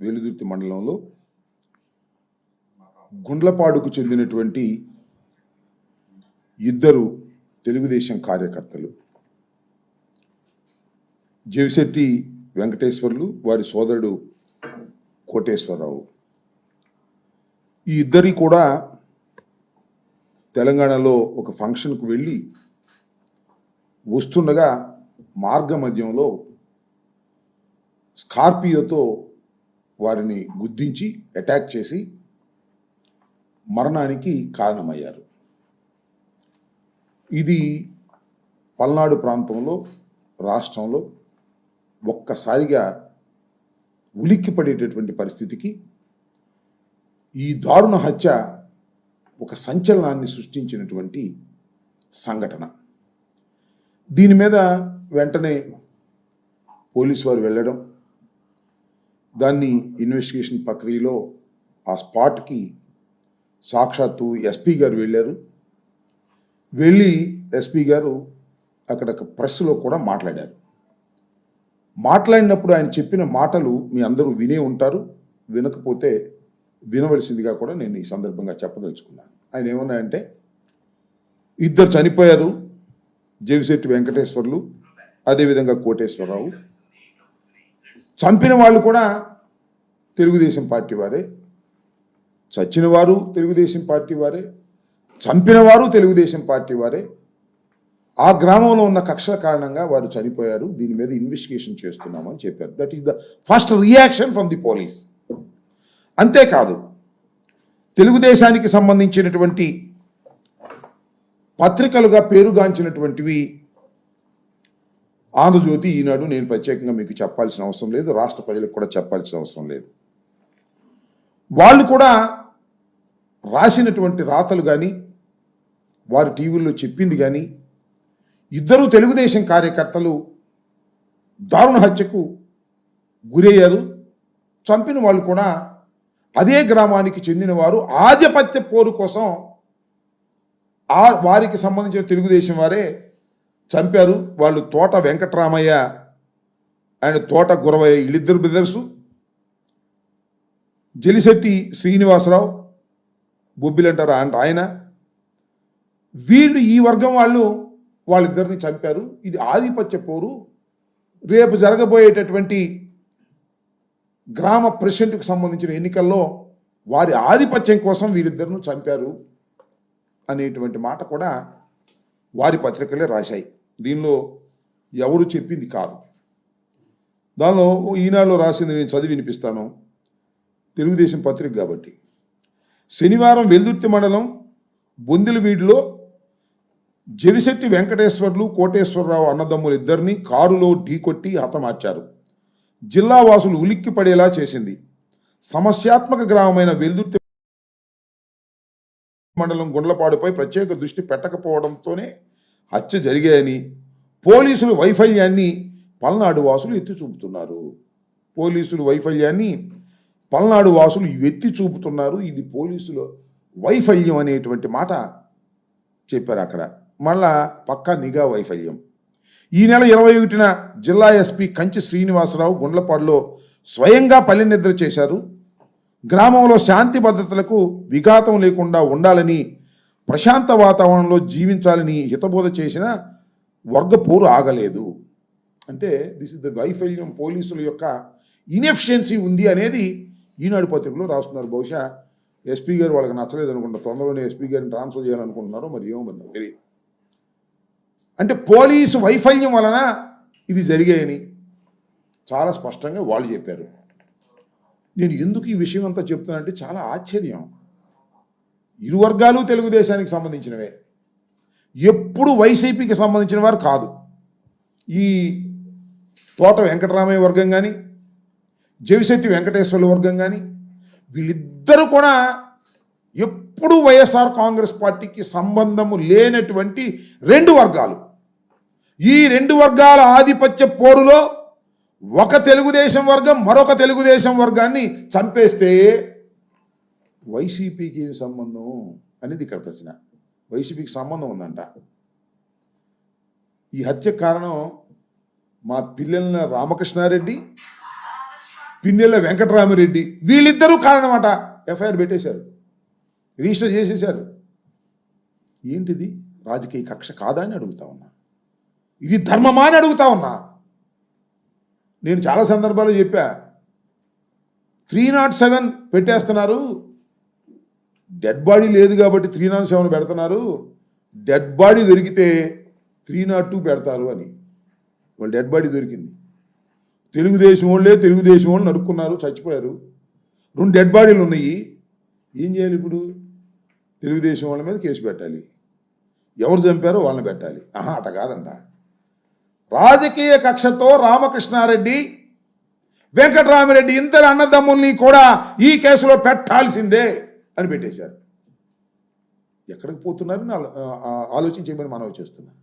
వెలుదుర్తి మండలంలో గుండ్లపాడుకు చెందినటువంటి ఇద్దరు తెలుగుదేశం కార్యకర్తలు జవిశెట్టి వెంకటేశ్వర్లు, వారి సోదరుడు కోటేశ్వరరావు, ఈ ఇద్దరి కూడా తెలంగాణలో ఒక ఫంక్షన్కు వెళ్ళి వస్తుండగా మార్గ మధ్యంలో స్కార్పియోతో వారిని గుద్దించి అటాక్ చేసి మరణానికి కారణమయ్యారు. ఇది పల్నాడు ప్రాంతంలో, రాష్ట్రంలో ఒక్కసారిగా ఉలిక్కిపడేటటువంటి పరిస్థితికి ఈ దారుణ హత్య ఒక సంచలనాన్ని సృష్టించినటువంటి సంఘటన. దీని మీద వెంటనే పోలీసు వారు వెళ్ళడం, దాన్ని ఇన్వెస్టిగేషన్ ప్రక్రియలో ఆ స్పాట్కి సాక్షాత్తు ఎస్పీ గారు వెళ్ళారు. వెళ్ళి ఎస్పీ గారు అక్కడ ప్రెస్లో కూడా మాట్లాడారు. మాట్లాడినప్పుడు ఆయన చెప్పిన మాటలు మీ అందరూ వినే ఉంటారు, వినకపోతే వినవలసిందిగా కూడా నేను ఈ సందర్భంగా చెప్పదలుచుకున్నాను. ఆయన ఏమన్నాయంటే, ఇద్దరు చనిపోయారు, జవిశెట్టి వెంకటేశ్వర్లు అదేవిధంగా కోటేశ్వరరావు. చంపిన వాళ్ళు కూడా తెలుగుదేశం పార్టీ వారే, చచ్చిన వారు తెలుగుదేశం పార్టీ వారే, చంపిన వారు తెలుగుదేశం పార్టీ వారే. ఆ గ్రామంలో ఉన్న కక్షల కారణంగా వారు చనిపోయారు, దీని మీద ఇన్వెస్టిగేషన్ చేస్తున్నామని చెప్పారు. That is the first reaction from the police. అంతేకాదు, తెలుగుదేశానికి సంబంధించినటువంటి పత్రికలుగా పేరుగాంచినటువంటివి ఆంధ్రజ్యోతి, ఈనాడు, నేను ప్రత్యేకంగా మీకు చెప్పాల్సిన అవసరం లేదు, రాష్ట్ర ప్రజలకు కూడా చెప్పాల్సిన అవసరం లేదు. వాళ్ళు కూడా రాసినటువంటి రాతలు కానీ, వారి టీవీల్లో చెప్పింది కానీ, ఇద్దరు తెలుగుదేశం కార్యకర్తలు దారుణ హత్యకు గురయ్యారు, చంపిన వాళ్ళు కూడా అదే గ్రామానికి చెందిన వారు, ఆధిపత్య పోరు కోసం వారికి సంబంధించిన తెలుగుదేశం వారే చంపారు. వాళ్ళు తోట వెంకటరామయ్య అండ్ తోట గురవయ్య, వీళ్ళిద్దరు బ్రదర్సు. జలిశెట్టి శ్రీనివాసరావు బొబ్బిలంటారు ఆయన. వీళ్ళు ఈ వర్గం వాళ్ళిద్దరిని చంపారు. ఇది ఆధిపత్య పోరు. రేపు జరగబోయేటటువంటి గ్రామ ప్రెసిడెంట్కి సంబంధించిన ఎన్నికల్లో వారి ఆధిపత్యం కోసం వీరిద్దరిని చంపారు అనేటువంటి మాట కూడా వారి పత్రికలే రాశాయి. దీనిలో ఎవరు చెప్పింది కాదు. దానిలో ఈనాడులో రాసింది నేను చదివి వినిపిస్తాను, తెలుగుదేశం పత్రిక కాబట్టి. శనివారం వెల్దుర్తి మండలం బొందిలవీడిలో జవిశెట్టి వెంకటేశ్వర్లు, కోటేశ్వరరావు అన్నదమ్ములు ఇద్దరిని కారులో ఢీకొట్టి హతమార్చారు. జిల్లా వాసులు ఉలిక్కి పడేలా చేసింది. సమస్యాత్మక గ్రామమైన వెల్దుర్తి మండలం గుండ్లపాడుపై ప్రత్యేక దృష్టి పెట్టకపోవడంతోనే హత్య జరిగాయని పోలీసులు వైఫల్యాన్ని పల్నాడు వాసులు ఎత్తి చూపుతున్నారు. పల్నాడు వాసులు ఎత్తి చూపుతున్నారు. ఇది పోలీసుల వైఫల్యం అనేటువంటి మాట చెప్పారు అక్కడ. మళ్ళా పక్కా నిఘా వైఫల్యం. ఈ నెల 21న జిల్లా ఎస్పీ కంచి శ్రీనివాసరావు గుండ్లపాడులో స్వయంగా పల్లె నిద్ర చేశారు. గ్రామంలో శాంతి భద్రతలకు విఘాతం లేకుండా ఉండాలని, ప్రశాంత వాతావరణంలో జీవించాలని హితబోధ చేసిన వర్గ పోరు ఆగలేదు. అంటే దిస్ ఇస్ ద వైఫల్యం, పోలీసుల యొక్క ఇన్ఎఫిషియన్సీ ఉంది అనేది ఈనాడు పత్రికలో రాస్తున్నారు. బహుశా ఎస్పీ గారు వాళ్ళకి నచ్చలేదు అనుకుంటా, తొందరలోనే ఎస్పీ గారిని ట్రాన్స్ఫర్ చేయాలనుకుంటున్నారో మరి ఏమో మరి తెలియదు. అంటే పోలీసు వైఫల్యం వలన ఇది జరిగాయని చాలా స్పష్టంగా వాళ్ళు చెప్పారు. నేను ఎందుకు ఈ విషయం అంతా చెప్తున్నానంటే చాలా ఆశ్చర్యం. ఇరు వర్గాలు తెలుగుదేశానికి సంబంధించినవే, ఎప్పుడు వైసీపీకి సంబంధించిన వారు కాదు. ఈ తోట వెంకటరామయ్య వర్గం కానీ, జవిశెట్టి వెంకటేశ్వర్ల వర్గం కానీ, వీళ్ళిద్దరూ కూడా ఎప్పుడు వైఎస్ఆర్ కాంగ్రెస్ పార్టీకి సంబంధము లేనటువంటి రెండు వర్గాలు. ఈ రెండు వర్గాల ఆధిపత్య పోరులో ఒక తెలుగుదేశం వర్గం మరొక తెలుగుదేశం వర్గాన్ని చంపేస్తే వైసీపీకి సంబంధం అనేది ఇక్కడ ప్రశ్న. వైసీపీకి సంబంధం ఉందంట. ఈ హత్య కారణం మా పిల్లల రామకృష్ణారెడ్డి, పిన్నెల వెంకటరామిరెడ్డి వీళ్ళిద్దరూ కారణమట. ఎఫ్ఐఆర్ పెట్టేశారు, రిజిస్టర్ చేసేశారు. ఏంటిది? రాజకీయ కక్ష కాదా అని అడుగుతా ఉన్నా. ఇది ధర్మమా అని అడుగుతా ఉన్నా. నేను చాలా సందర్భాలు చెప్పా, 307 పెట్టేస్తున్నారు, డెడ్ బాడీ లేదు కాబట్టి 307 పెడుతున్నారు, డెడ్ బాడీ దొరికితే 302 పెడతారు అని. వాళ్ళు డెడ్ బాడీ దొరికింది, తెలుగుదేశం వాళ్ళు నరుక్కున్నారు, చచ్చిపోయారు. 2 డెడ్ బాడీలు ఉన్నాయి. ఏం చేయాలి ఇప్పుడు? తెలుగుదేశం వాళ్ళ మీద కేసు పెట్టాలి, ఎవరు చంపారో వాళ్ళని పెట్టాలి. అట కాదంట. రాజకీయ కక్షతో రామకృష్ణారెడ్డి, వెంకటరామిరెడ్డి ఇద్దరు అన్నదమ్ముల్ని కూడా ఈ కేసులో పెట్టాల్సిందే అని పెట్టేశారు. ఎక్కడికి పోతున్నారని ఆలోచించమని మనం చేస్తున్నాం.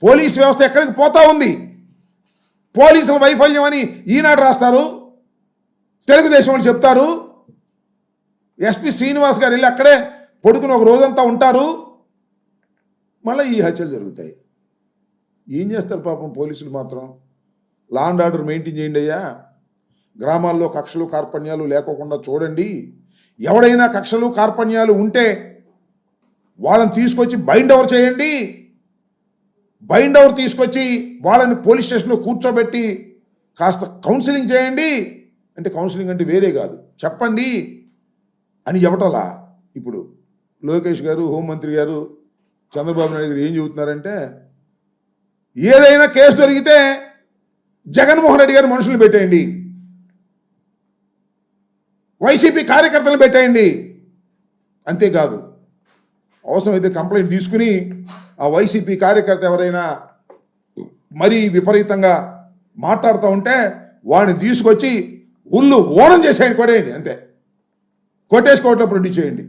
పోలీస్ వ్యవస్థ ఎక్కడికి పోతా ఉంది? పోలీసుల వైఫల్యం అని ఈనాడు రాస్తారు, తెలుగుదేశం వాళ్ళు చెప్తారు. ఎస్పీ శ్రీనివాస్ గారు వెళ్ళి అక్కడే పడుకుని ఒక రోజంతా ఉంటారు, మళ్ళీ ఈ హత్యలు జరుగుతాయి. ఏం చేస్తారు పాపం పోలీసులు మాత్రం? లా అండ్ ఆర్డర్ మెయింటైన్ చేయండి అయ్యా, గ్రామాల్లో కక్షలు కార్పణ్యాలు లేకోకుండా చూడండి. ఎవడైనా కక్షలు కార్పణ్యాలు ఉంటే వాళ్ళని తీసుకొచ్చి బైండ్ ఓవర్ చేయండి. బైండ్ ఓవర్ తీసుకొచ్చి వాళ్ళని పోలీస్ స్టేషన్లో కూర్చోబెట్టి కాస్త కౌన్సిలింగ్ చేయండి. అంటే కౌన్సిలింగ్ అంటే వేరే కాదు, చెప్పండి అని చెప్పటలా. ఇప్పుడు లోకేష్ గారు, హోంమంత్రి గారు, చంద్రబాబు నాయుడు గారు ఏం చెబుతున్నారంటే, ఏదైనా కేసు దొరికితే జగన్మోహన్ రెడ్డి గారు మనుషులు పెట్టేయండి, వైసీపీ కార్యకర్తలను పెట్టేయండి. అంతేకాదు, అవసరమైతే కంప్లైంట్ తీసుకుని ఆ వైసీపీ కార్యకర్త ఎవరైనా మరీ విపరీతంగా మాట్లాడుతూ ఉంటే వాడిని తీసుకొచ్చి ఉల్లు ఓనం చేసేయండి, కొట్టేయండి. అంతే, కొట్టేసి కోర్టులో ప్రొడ్యూస్ చేయండి.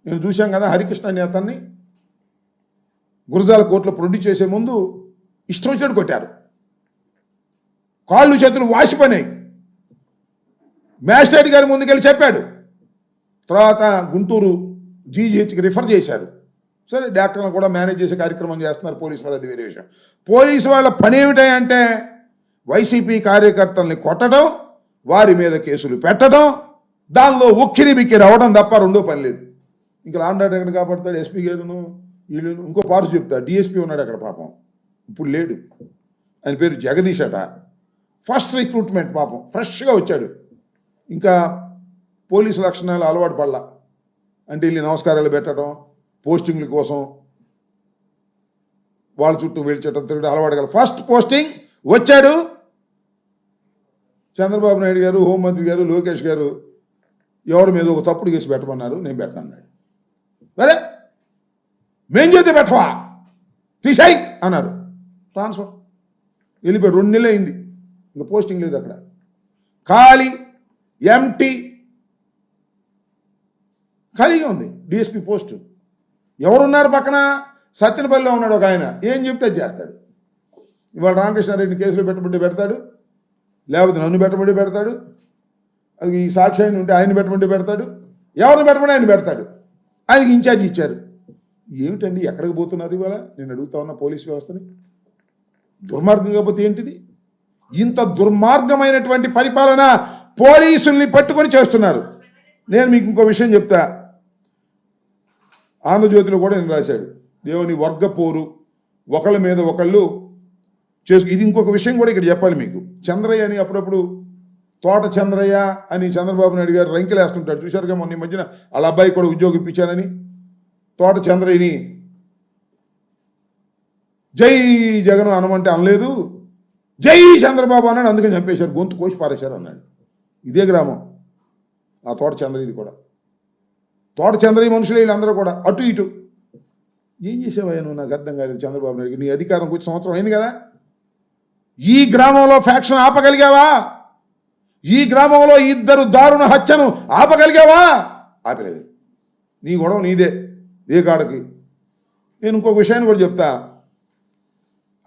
నేను చూశాం కదా హరికృష్ణ అనే అతన్ని గురజాల కోర్టులో ప్రొడ్యూస్ చేసే ముందు ఇష్టం వచ్చినట్టు కొట్టారు, కాళ్ళు చేతులు వాసిపోయినాయి. మ్యాజిస్ట్రేట్ గారి ముందుకెళ్ళి చెప్పాడు, తర్వాత గుంటూరు జీజీహెచ్కి రిఫర్ చేశారు. సరే, డాక్టర్లను కూడా మేనేజ్ చేసే కార్యక్రమం చేస్తున్నారు పోలీసు వాళ్ళు, అది వేరే విషయం. పోలీసు వాళ్ళ పని ఏమిటంటే వైసీపీ కార్యకర్తల్ని కొట్టడం, వారి మీద కేసులు పెట్టడం, దానిలో ఉక్కిరి బిక్కిరి అవ్వడం తప్ప రెండో పని లేదు. ఇంకా లాండాడు ఎక్కడ కాపాడతాడు? ఎస్పీ గారును వీళ్ళను. ఇంకో పార్సు చెప్తా, డిఎస్పీ ఉన్నాడు అక్కడ పాపం, ఇప్పుడు లేడు. ఆయన పేరు జగదీష్ అట. ఫస్ట్ రిక్రూట్మెంట్ పాపం, ఫ్రెష్గా వచ్చాడు. ఇంకా పోలీసు లక్షణాలు అలవాటు పడలా. అంటే వీళ్ళు నమస్కారాలు పెట్టడం, పోస్టింగ్ల కోసం వాళ్ళ చుట్టూ వేల్చడం తిరగడం అలవాటు కదా. ఫస్ట్ పోస్టింగ్ వచ్చాడు. చంద్రబాబు నాయుడు గారు, హోంమంత్రి గారు, లోకేష్ గారు ఎవరి మీద ఒక తప్పుడు కేసు పెట్టమన్నారు, నేను పెట్టనన్నాడు. సరే, మేం చేస్తే పెట్టవా, తీసాయి అన్నారు. ట్రాన్స్ఫర్ వెళ్ళిపోయాడు. 2 నెలలు అయింది, ఇంకా పోస్టింగ్ లేదు అక్కడ, ఖాళీ ఎంటీ ఖాళీగా ఉంది డిఎస్పీ పోస్టు. ఎవరున్నారు పక్కన? సత్యనపల్లిలో ఉన్నాడు ఒక ఆయన, ఏం చెప్తే చేస్తాడు. ఇవాళ రామకృష్ణారెడ్డిని కేసులో పెట్టమంటే పెడతాడు, లేకపోతే నన్ను పెట్టమంటే పెడతాడు, అది ఈ సాక్షి ఆయన ఉంటే ఆయన పెట్టమంటే పెడతాడు, ఎవరిని పెట్టమంటే ఆయన పెడతాడు. ఆయనకి ఇన్ఛార్జ్ ఇచ్చారు. ఏమిటండి, ఎక్కడికి పోతున్నారు ఇవాళ? నేను అడుగుతా ఉన్నా పోలీస్ వ్యవస్థని. దుర్మార్గం కాకపోతే ఏంటిది? ఇంత దుర్మార్గమైనటువంటి పరిపాలన పోలీసుల్ని పట్టుకొని చేస్తున్నారు. నేను మీకు ఇంకో విషయం చెప్తా, ఆంధ్రజ్యోతిలో కూడా నేను రాశాడు, దేవుని వర్గపోరు, ఒకళ్ళ మీద ఒకళ్ళు ఇది ఇంకొక విషయం కూడా ఇక్కడ చెప్పాలి మీకు. చంద్రయ్య అని అప్పుడప్పుడు తోట చంద్రయ్య అని చంద్రబాబు నాయుడు గారు రంకెలేస్తుంటాడు, చూశారుగా. మొన్న ఈ మధ్యన వాళ్ళ అబ్బాయి కూడా ఉద్యోగం ఇప్పించానని తోట చంద్రయ్యని జై జగన్ అనమంటే అనలేదు, జై చంద్రబాబు అన్నాడు, అందుకని చంపేశారు, గొంతు కోసి పారేశారు అన్నాడు. ఇదే గ్రామం ఆ తోట చంద్రయ్యది కూడా. తోట చంద్రయ్య మనుషులు వీళ్ళందరూ కూడా అటు ఇటు. ఏం చేసేవయ్యా నువ్వు? నాకు అర్థం కాలేదు. చంద్రబాబు నాయుడు నీ అధికారం కొంచెం సంవత్సరం అయింది కదా, ఈ గ్రామంలో ఫ్యాక్షన్ ఆపగలిగావా? ఈ గ్రామంలో 2 దారుణ హత్యను ఆపగలిగావా? ఆపలేదు. నీ గొడవ నీదే, ఏ కాడకి. నేను ఇంకొక విషయాన్ని కూడా చెప్తా.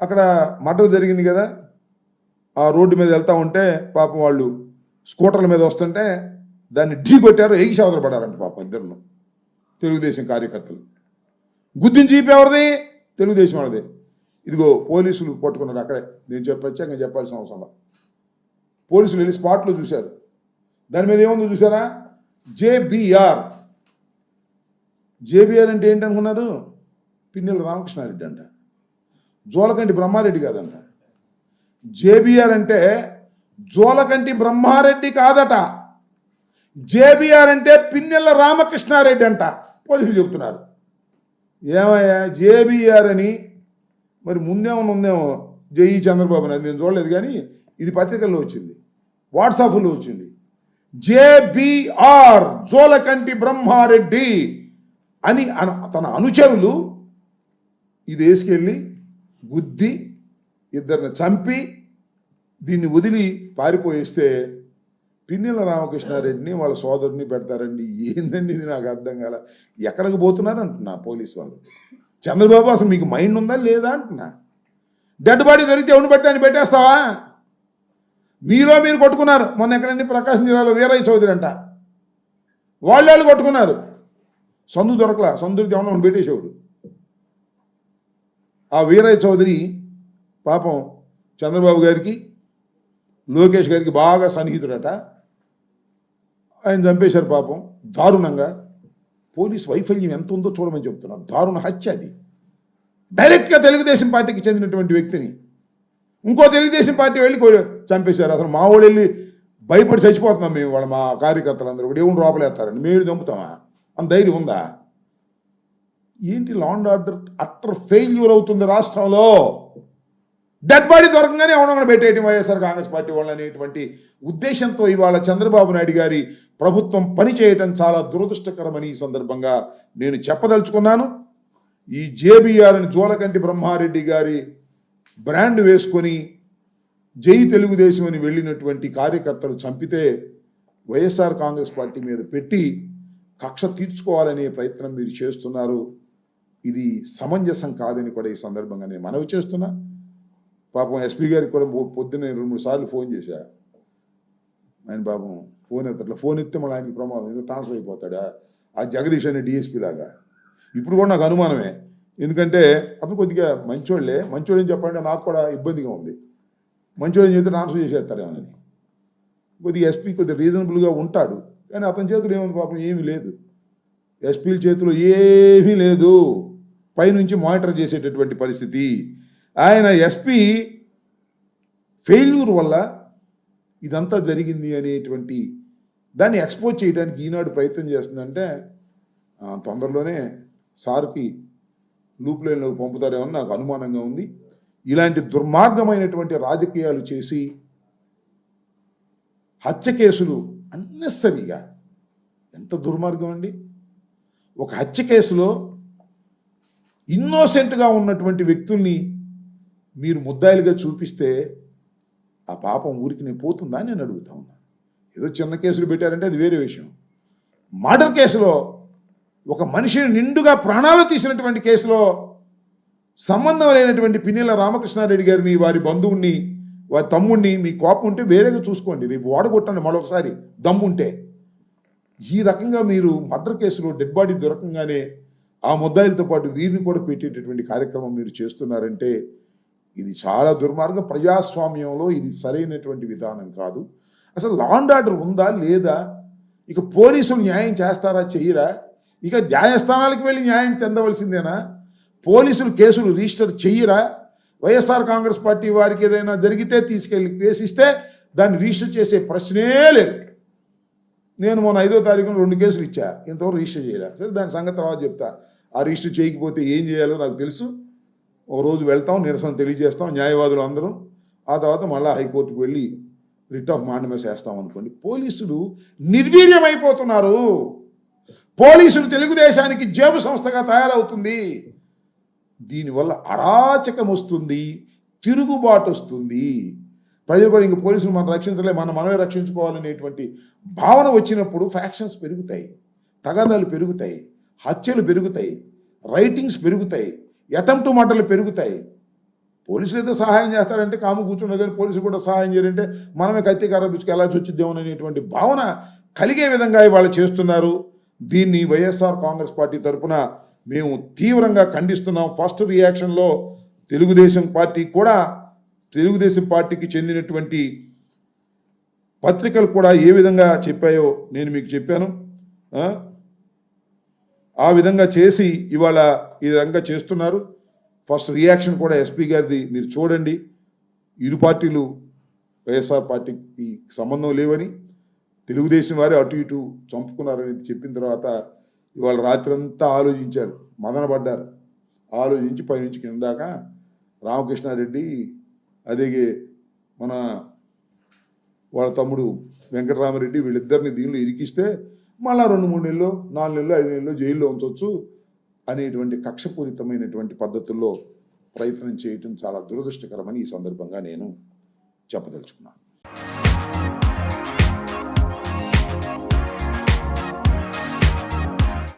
అక్కడ మర్డర్ జరిగింది కదా, ఆ రోడ్డు మీద వెళ్తూ ఉంటే పాపం వాళ్ళు స్కూటర్ల మీద వస్తుంటే దాన్ని ఢీ కొట్టారు, ఎగిసి అవతల పడారంట పాపం ఇద్దరును. తెలుగుదేశం కార్యకర్తలు గుద్దించి ఎవరిది? తెలుగుదేశం వాళ్ళదే. ఇదిగో పోలీసులు పట్టుకున్నారు అక్కడే. నేను ప్రత్యేకంగా చెప్పాల్సిన అవసరం. పోలీసులు వెళ్ళి స్పాట్లో చూశారు. దాని మీద ఏముందో చూసారా? జేబీఆర్. జేబీఆర్ అంటే ఏంటనుకున్నారు? పిన్నెల రామకృష్ణారెడ్డి అంట, జోలకంటి బ్రహ్మారెడ్డి కాదంట. జేబీఆర్ అంటే జోలకంటి బ్రహ్మారెడ్డి కాదట. జేబీఆర్ అంటే పిన్నెల రామకృష్ణారెడ్డి అంట. పోలీసులు చెప్తున్నారు. ఏమయ్యా జేబీఆర్ అని? మరి ముందేమో ఉందేమో జేఈ చంద్రబాబు నాయుడు, నేను చూడలేదు కానీ ఇది పత్రికల్లో వచ్చింది, వాట్సాప్లో వచ్చింది. జేబీఆర్ జోలకంటి బ్రహ్మారెడ్డి అని తన అనుచరులు ఇది వేసుకెళ్ళి గుద్ది ఇద్దరిని చంపి దీన్ని వదిలి పారిపోయిస్తే పిన్నెల రామకృష్ణారెడ్డిని వాళ్ళ సోదరుని పెడతారండి. ఏందండి ఇది? నాకు అర్థం కాల. ఎక్కడికి పోతున్నారు అంటున్నా పోలీసు వాళ్ళు. చంద్రబాబు అసలు మీకు మైండ్ ఉందా లేదా అంటున్నా. డెడ్ బాడీ దొరికితే ఎవరిని పెడితే అని పెట్టేస్తావా? మీలో మీరు కొట్టుకున్నారు. మొన్న ఎక్కడండి ప్రకాశం జిల్లాలో వీరయ్య చౌదరి అంట, వాళ్ళు కొట్టుకున్నారు. సందు దొరకలా, సందుకి ఏమన్నా పెట్టేసేవాడు. ఆ వీరయ్య చౌదరి పాపం చంద్రబాబు గారికి లోకేష్ గారికి బాగా సన్నిహితుడట. ఆయన చంపేశారు పాపం దారుణంగా. పోలీస్ వైఫల్యం ఎంత ఉందో చూడమని చెప్తున్నారు. దారుణ హత్య అది. డైరెక్ట్గా తెలుగుదేశం పార్టీకి చెందినటువంటి వ్యక్తిని ఇంకో తెలుగుదేశం పార్టీ వెళ్ళి చంపేశారు. అసలు మా వాళ్ళు వెళ్ళి భయపడి చచ్చిపోతున్నాం మేము. వాళ్ళ మా కార్యకర్తలందరూ కూడా ఏమి లోపలేస్తారండి, మేము చంపుతామా అంత ధైర్యం ఉందా? ఏంటి law and order utter failure అవుతుంది రాష్ట్రంలో. డెడ్ బాడీ దొరకంగానే ఎవడన్నా పెట్టేయటం వైఎస్ఆర్ కాంగ్రెస్ పార్టీ వాళ్ళు అనేటువంటి ఉద్దేశంతో ఇవాళ చంద్రబాబు నాయుడు గారి ప్రభుత్వం పనిచేయటం చాలా దురదృష్టకరమని ఈ సందర్భంగా నేను చెప్పదలుచుకున్నాను. ఈ జేబీఆర్ని జోలకంటి బ్రహ్మారెడ్డి గారి బ్రాండ్ వేసుకొని జై తెలుగుదేశం అని వెళ్ళినటువంటి కార్యకర్తలు చంపితే వైఎస్ఆర్ కాంగ్రెస్ పార్టీ మీద పెట్టి కక్ష తీర్చుకోవాలనే ప్రయత్నం మీరు చేస్తున్నారు. ఇది సమంజసం కాదని కూడా ఈ సందర్భంగా నేను మనవి చేస్తున్నా. పాపం ఎస్పీ గారికి కూడా పొద్దున్నే 2-3 సార్లు ఫోన్ చేశా. ఆయన పాపం ఫోన్ ఎత్తట్లా. ఫోన్ ఎత్తే మళ్ళీ ఆయనకి ప్రమాదం, ఎందుకు ట్రాన్స్ఫర్ అయిపోతాడా ఆ జగదీష్ అనే డిఎస్పీ లాగా. ఇప్పుడు కూడా నాకు అనుమానమే, ఎందుకంటే అతను కొద్దిగా మంచోళ్ళని చెప్పండి, నాకు కూడా ఇబ్బందిగా ఉంది. మంచోళ్ళని చెప్తే ట్రాన్స్ఫర్ చేసేస్తారేమోనని. కొద్దిగా ఎస్పీ కొద్దిగా రీజనబుల్గా ఉంటాడు, కానీ అతని చేతిలో ఏముంది పాపం? ఏమీ లేదు. ఎస్పీల చేతిలో ఏమీ లేదు. పైనుంచి మానిటర్ చేసేటటువంటి పరిస్థితి. ఆయన ఎస్పీ ఫెయిల్యూర్ వల్ల ఇదంతా జరిగింది అనేటువంటి దాన్ని ఎక్స్పోజ్ చేయడానికి ఈనాడు ప్రయత్నం చేస్తుందంటే తొందరలోనే సార్కి లూప్ లైన్లోకి పంపుతారేమో నాకు అనుమానంగా ఉంది. ఇలాంటి దుర్మార్గమైనటువంటి రాజకీయాలు చేసి హత్య కేసులు అన్నెసరిగా, ఎంత దుర్మార్గం అండి. ఒక హత్య కేసులో ఇన్నోసెంట్గా ఉన్నటువంటి వ్యక్తుల్ని మీరు ముద్దాయిలుగా చూపిస్తే ఆ పాపం ఊరికి నేను పోతుందా నేను అడుగుతా ఉన్నా. ఏదో చిన్న కేసులు పెట్టారంటే అది వేరే విషయం. మర్డర్ కేసులో ఒక మనిషిని నిండుగా ప్రాణాలు తీసినటువంటి కేసులో సంబంధం లేనటువంటి పిన్నెల రామకృష్ణారెడ్డి గారిని, వారి బంధువుని, వారి తమ్ముడిని, మీ కోపం ఉంటే వేరేగా చూసుకోండి, రేపు వాడగొట్టండి మరొకసారి దమ్ముంటే. ఈ రకంగా మీరు మర్డర్ కేసులో డెడ్ బాడీ దొరకంగానే ఆ ముద్దాయిలతో పాటు వీరిని కూడా పెట్టేటటువంటి కార్యక్రమం మీరు చేస్తున్నారంటే ఇది చాలా దుర్మార్గం. ప్రజాస్వామ్యంలో ఇది సరైనటువంటి విధానం కాదు. అసలు లా అండ్ ఆర్డర్ ఉందా లేదా? ఇక పోలీసులు న్యాయం చేస్తారా చెయ్యరా? ఇక న్యాయస్థానాలకు వెళ్ళి న్యాయం చెందవలసిందేనా? పోలీసులు కేసులు రిజిస్టర్ చెయ్యరా? వైఎస్ఆర్ కాంగ్రెస్ పార్టీ వారికి ఏదైనా జరిగితే తీసుకెళ్ళి కేసు ఇస్తే దాన్ని రిజిస్టర్ చేసే ప్రశ్నే లేదు. నేను మొన్న 5వ తారీఖున 2 కేసులు ఇచ్చా, ఇంతవరకు రిజిస్టర్ చేయలే. సరే దాని సంగతి తర్వాత చెప్తా. ఆ రిజిస్టర్ చేయకపోతే ఏం చేయాలో నాకు తెలుసు. ఒక రోజు వెళ్తాం, నిరసన తెలియజేస్తాం న్యాయవాదులు అందరం. ఆ తర్వాత మళ్ళీ హైకోర్టుకు వెళ్ళి రిట్ ఆఫ్ మాండమస్ వేస్తాం అనుకోండి. పోలీసులు నిర్వీర్యమైపోతున్నారు. పోలీసులు తెలుగుదేశానికి జేబు సంస్థగా తయారవుతుంది. దీనివల్ల అరాచకం వస్తుంది, తిరుగుబాటు వస్తుంది. ప్రజలు కూడా ఇంక పోలీసులు మనం రక్షించలే, మనమే రక్షించుకోవాలనేటువంటి భావన వచ్చినప్పుడు ఫ్యాక్షన్స్ పెరుగుతాయి, తగాదాలు పెరుగుతాయి, హత్యలు పెరుగుతాయి, రైటింగ్స్ పెరుగుతాయి, అటెంప్ట్ మర్డర్లు పెరుగుతాయి. పోలీసులు అయితే సహాయం చేస్తారంటే కాము కూర్చున్నారు, కానీ పోలీసులు కూడా సహాయం చేయాలంటే మనమే కత్తి కర్రబిచ్చుకు వెళ్ళాల్సి వచ్చిద్దాం అనేటువంటి భావన కలిగే విధంగా ఇవాళ చేస్తున్నారు. దీన్ని వైఎస్ఆర్ కాంగ్రెస్ పార్టీ తరఫున మేము తీవ్రంగా ఖండిస్తున్నాం. ఫస్ట్ రియాక్షన్లో తెలుగుదేశం పార్టీకి చెందినటువంటి పత్రికలు కూడా ఏ విధంగా చెప్పాయో నేను మీకు చెప్పాను. ఆ విధంగా చేసి ఇవాళ ఈ విధంగా చేస్తున్నారు. ఫస్ట్ రియాక్షన్ కూడా ఎస్పీ గారిది మీరు చూడండి. ఇరు పార్టీలు వైఎస్ఆర్ పార్టీకి సంబంధం లేవని, తెలుగుదేశం వారే అటు ఇటు చంపుకున్నారని చెప్పిన తర్వాత ఇవాళ రాత్రంతా ఆలోచించారు, మదనపడ్డారు. ఆలోచించి పైనుంచి కింద దాకా రామకృష్ణారెడ్డి అదేగే మన వాళ్ళ తమ్ముడు వెంకటరామరెడ్డి వీళ్ళిద్దరిని దీనిలో ఇరికిస్తే మళ్ళా 2-3 నెలలు 4 నెలలు 5 నెలలు జైల్లో ఉంచవచ్చు అనేటువంటి కక్షపూరితమైనటువంటి పద్ధతుల్లో ప్రయత్నం చేయటం చాలా దురదృష్టకరమని ఈ సందర్భంగా నేను చెప్పదలుచుకున్నాను.